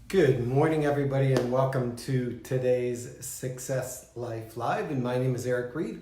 Good morning, everybody, and welcome to today's Success Life Live. And my name is Eric Reed,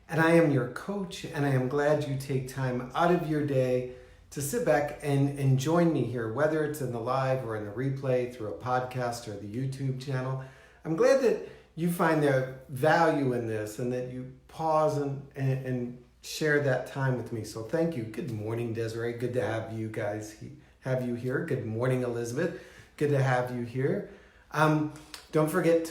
and I am your coach, and I am glad you take time out of your day to sit back and join me here, whether it's in the live or in the replay through a podcast or the YouTube channel. I'm glad that you find the value in this and that you pause and share that time with me. So thank you. Good morning, Desiree. Good to have you guys have you here. Good morning, Elizabeth. Good to have you here. Don't forget,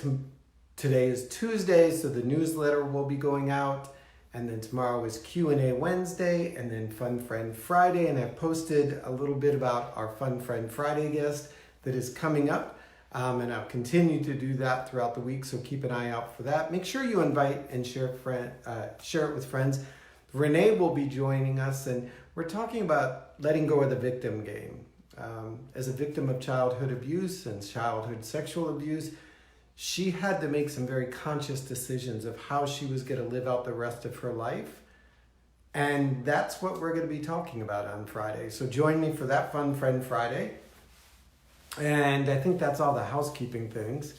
today is Tuesday, so the newsletter will be going out. And then tomorrow is Q&A Wednesday, and then Fun Friend Friday. And I've posted a little bit about our Fun Friend Friday guest that is coming up. And I'll continue to do that throughout the week, so keep an eye out for that. Make sure you invite and share it with friends. Renee will be joining us, and we're talking about letting go of the victim game. As a victim of childhood abuse and childhood sexual abuse, she had to make some very conscious decisions of how she was going to live out the rest of her life. And that's what we're going to be talking about on Friday. So join me for that Fun Friend Friday. And I think that's all the housekeeping things.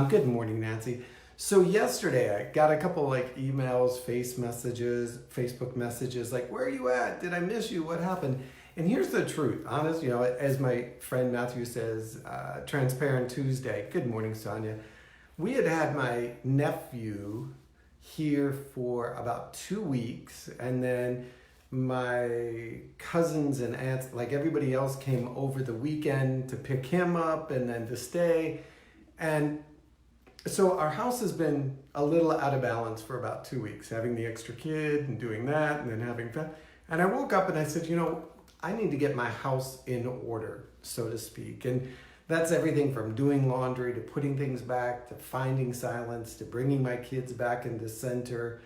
Good morning, Nancy. So yesterday I got a couple emails, Facebook messages, like, where are you at? Did I miss you? What happened? And here's the truth, honest, as my friend Matthew says, Transparent Tuesday. Good morning, Sonia. We had my nephew here for about 2 weeks, and then my cousins and aunts, like everybody else, came over the weekend to pick him up and then to stay. And so our house has been a little out of balance for about 2 weeks, having the extra kid and doing that and then having fun. And I woke up and I said, I need to get my house in order, so to speak. And that's everything from doing laundry to putting things back to finding silence to bringing my kids back into center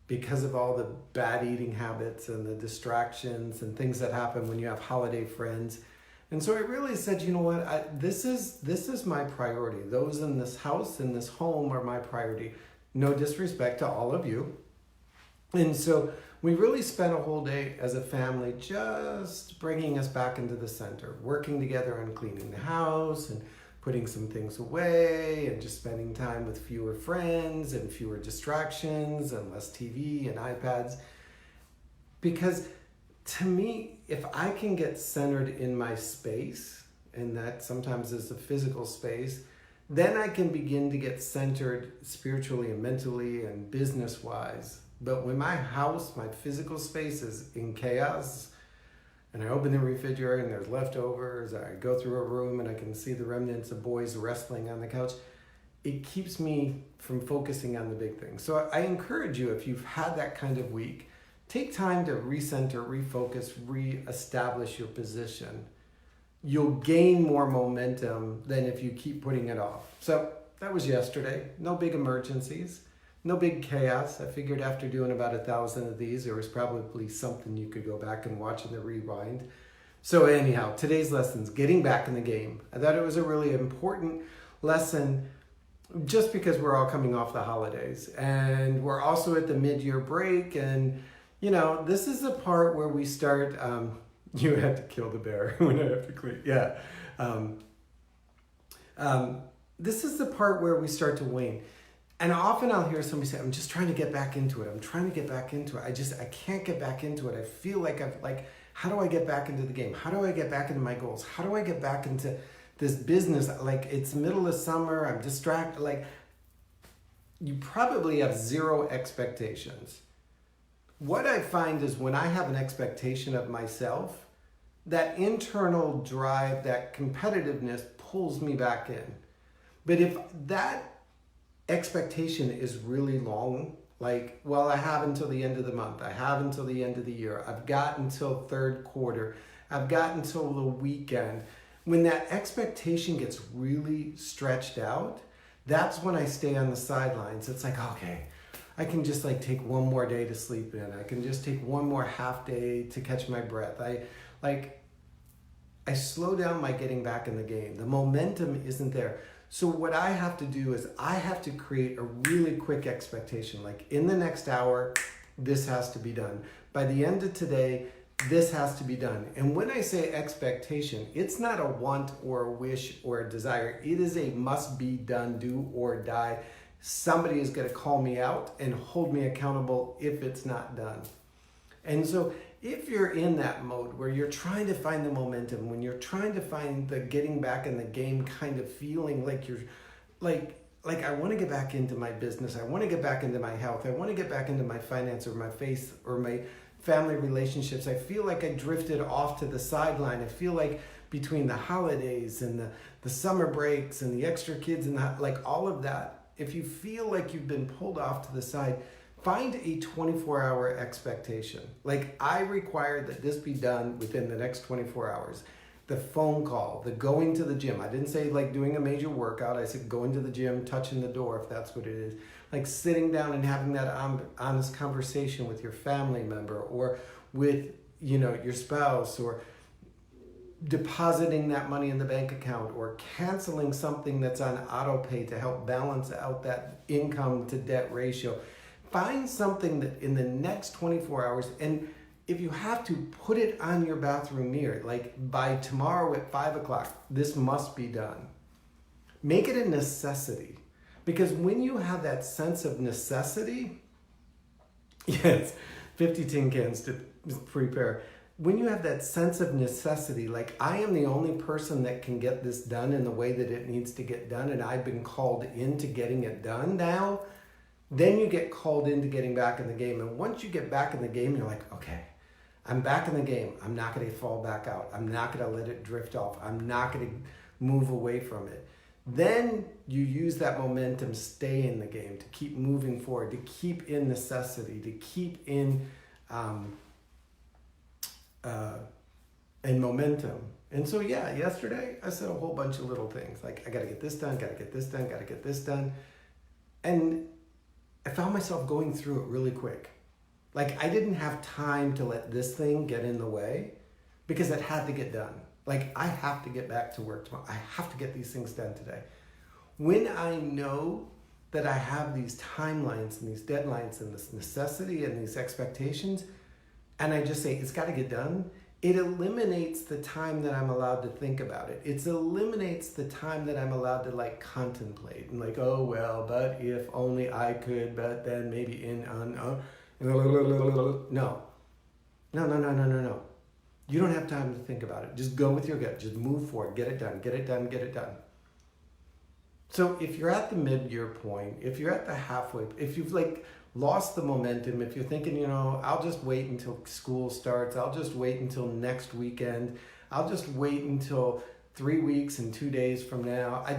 because of all the bad eating habits and the distractions and things that happen when you have holiday friends. And so I really said, this is my priority. Those in this house, in this home, are my priority. No disrespect to all of you. And so we really spent a whole day as a family just bringing us back into the center, working together on cleaning the house and putting some things away and just spending time with fewer friends and fewer distractions and less TV and iPads. Because to me, if I can get centered in my space, and that sometimes is a physical space, then I can begin to get centered spiritually and mentally and business-wise. But when my house, my physical space is in chaos, and I open the refrigerator and there's leftovers, I go through a room and I can see the remnants of boys wrestling on the couch, it keeps me from focusing on the big things. So I encourage you, if you've had that kind of week, take time to recenter, refocus, reestablish your position. You'll gain more momentum than if you keep putting it off. So that was yesterday. No big emergencies. No big chaos. I figured after doing about 1,000 of these, there was probably something you could go back and watch in the rewind. So anyhow, today's lesson's getting back in the game. I thought it was a really important lesson just because we're all coming off the holidays. And we're also at the mid-year break. And, this is the part where we start, you had to kill the bear when I have to clean. Yeah. This is the part where we start to wane. And often I'll hear somebody say, I'm just trying to get back into it. I'm trying to get back into it. I can't get back into it. I feel like how do I get back into the game? How do I get back into my goals? How do I get back into this business? It's middle of summer. I'm distracted. You probably have zero expectations. What I find is when I have an expectation of myself, that internal drive, that competitiveness pulls me back in. But if that expectation is really long, I have until the end of the month, I have until the end of the year, I've got until third quarter, I've got until the weekend. When that expectation gets really stretched out, that's when I stay on the sidelines. It's like, okay, I can just take one more day to sleep in. I can just take one more half day to catch my breath. I slow down my getting back in the game. The momentum isn't there. So what I have to do is I have to create a really quick expectation. In the next hour, this has to be done. By the end of today, this has to be done. And when I say expectation, it's not a want or a wish or a desire. It is a must be done, do or die. Somebody is going to call me out and hold me accountable if it's not done. And so if you're in that mode where you're trying to find the momentum, when you're trying to find the getting back in the game kind of feeling like you're like I want to get back into my business, I want to get back into my health, I want to get back into my finance or my faith or my family relationships, I feel like I drifted off to the sideline. I feel like between the holidays and the summer breaks and the extra kids and like all of that, if you feel like you've been pulled off to the side, find a 24-hour expectation. Like, I require that this be done within the next 24 hours. The phone call, the going to the gym. I didn't say like doing a major workout. I said going to the gym, touching the door if that's what it is. Like sitting down and having that honest conversation with your family member or with, your spouse, or depositing that money in the bank account, or canceling something that's on auto pay to help balance out that income to debt ratio. Find something that in the next 24 hours, and if you have to, put it on your bathroom mirror, like by tomorrow at 5 o'clock, this must be done. Make it a necessity. Because when you have that sense of necessity, yes, 50 tin cans to prepare. When you have that sense of necessity, like I am the only person that can get this done in the way that it needs to get done, and I've been called into getting it done now, then you get called into getting back in the game. And once you get back in the game, you're like, okay, I'm back in the game. I'm not going to fall back out. I'm not going to let it drift off. I'm not going to move away from it. Then you use that momentum, stay in the game, to keep moving forward, to keep in necessity, to keep in momentum. And so, yesterday I said a whole bunch of little things. Like, I got to get this done, got to get this done, got to get this done. And I found myself going through it really quick. Like, I didn't have time to let this thing get in the way because it had to get done. Like, I have to get back to work tomorrow. I have to get these things done today. When I know that I have these timelines and these deadlines and this necessity and these expectations, and I just say, it's got to get done, it eliminates the time that I'm allowed to think about it. It eliminates the time that I'm allowed to like contemplate and like, oh, well, but if only I could, but then maybe No. You don't have time to think about it. Just go with your gut. Just move forward. Get it done. Get it done. Get it done. So if you're at the mid-year point, if you're at the halfway, if you've like lost the momentum, if you're thinking, I'll just wait until school starts. I'll just wait until next weekend. I'll just wait until 3 weeks and 2 days from now. I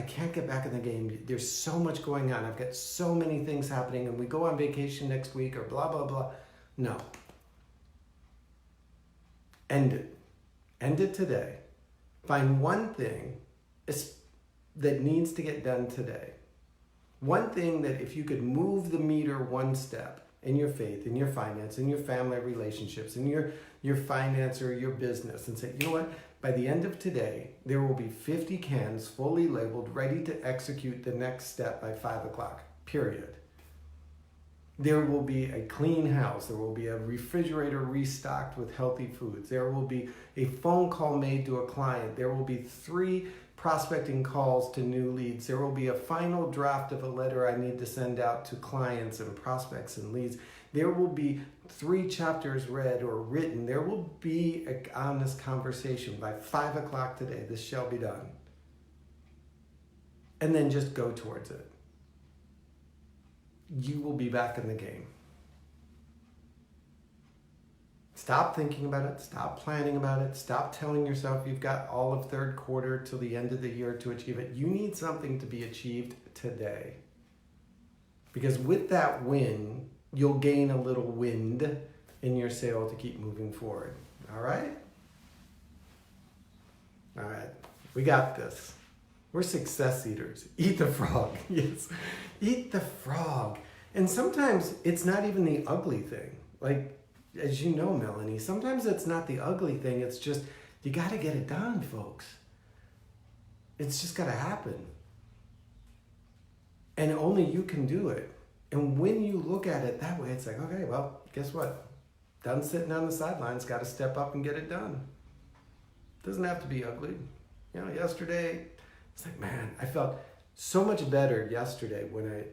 can't get back in the game. There's so much going on. I've got so many things happening, and we go on vacation next week or blah, blah, blah. No. End it. End it today. Find one thing that needs to get done today. One thing that if you could move the meter one step in your faith, in your finance, in your family relationships, in your finance or your business, and say, you know what? By the end of today, there will be 50 cans fully labeled, ready to execute the next step by 5 o'clock, period. There will be a clean house. There will be a refrigerator restocked with healthy foods. There will be a phone call made to a client. There will be 3 prospecting calls to new leads. There will be a final draft of a letter I need to send out to clients and prospects and leads. There will be 3 chapters read or written. There will be an honest conversation. By 5 o'clock today, this shall be done. And then just go towards it. You will be back in the game. Stop thinking about it. Stop planning about it. Stop telling yourself you've got all of third quarter till the end of the year to achieve it. You need something to be achieved today. Because with that win, you'll gain a little wind in your sail to keep moving forward. All right? All right. We got this. We're success eaters. Eat the frog. Yes. Eat the frog. And sometimes it's not even the ugly thing. Like, as you know, Melanie, sometimes it's not the ugly thing. It's just, you got to get it done, folks. It's just got to happen. And only you can do it. And when you look at it that way, it's like, okay, well, guess what? done sitting on the sidelines, got to step up and get it done. Doesn't have to be ugly. You know, yesterday, it's like, man, I felt so much better yesterday when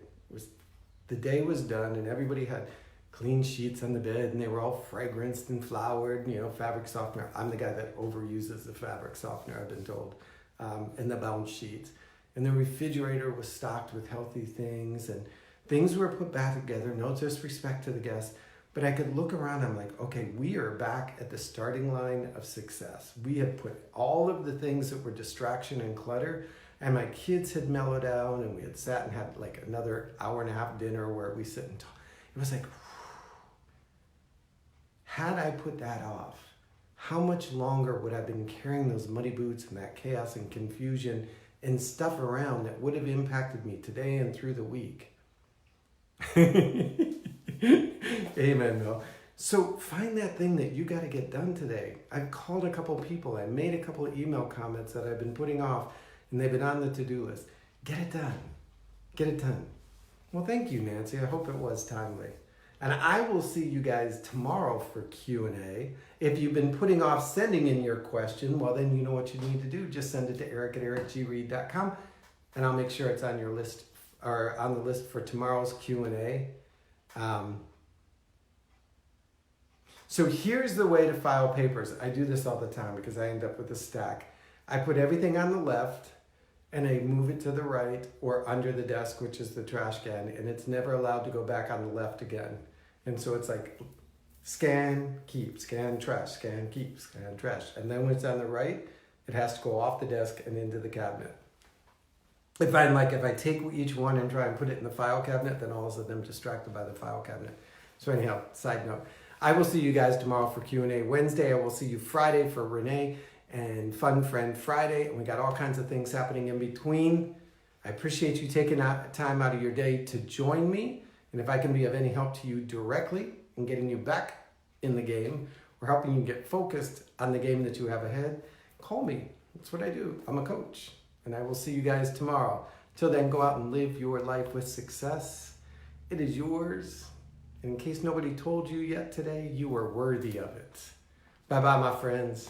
the day was done and everybody had clean sheets on the bed and they were all fragranced and flowered, you know, fabric softener. I'm the guy that overuses the fabric softener, I've been told, and the bounce sheets. And the refrigerator was stocked with healthy things and things were put back together, no disrespect to the guests, but I could look around, I'm like, okay, we are back at the starting line of success. We have put all of the things that were distraction and clutter, and my kids had mellowed down and we had sat and had like another hour and a half dinner where we sit and talk. It was like, had I put that off, how much longer would I have been carrying those muddy boots and that chaos and confusion and stuff around that would have impacted me today and through the week? Amen, Bill. So find that thing that you got to get done today. I've called a couple people. I made a couple of email comments that I've been putting off and they've been on the to-do list. Get it done. Get it done. Well, thank you, Nancy. I hope it was timely. And I will see you guys tomorrow for Q&A. If you've been putting off sending in your question, well, then you know what you need to do. Just send it to eric@ericgreed.com, and I'll make sure it's on your list or on the list for tomorrow's Q&A. So here's the way to file papers. I do this all the time because I end up with a stack. I put everything on the left, and I move it to the right or under the desk, which is the trash can, and it's never allowed to go back on the left again. And so it's like scan, keep, scan, trash, scan, keep, scan, trash. And then when it's on the right, it has to go off the desk and into the cabinet. If I take each one and try and put it in the file cabinet, then all of a sudden I'm distracted by the file cabinet. So anyhow, side note, I will see you guys tomorrow for Q&A Wednesday. I will see you Friday for Renee and Fun Friend Friday, and we got all kinds of things happening in between. I appreciate you taking time out of your day to join me, and if I can be of any help to you directly in getting you back in the game or helping you get focused on the game that you have ahead, call me. That's what I do. I'm a coach, and I will see you guys tomorrow. Till then, go out and live your life with success. It is yours, and in case nobody told you yet today, you are worthy of it. Bye-bye, my friends.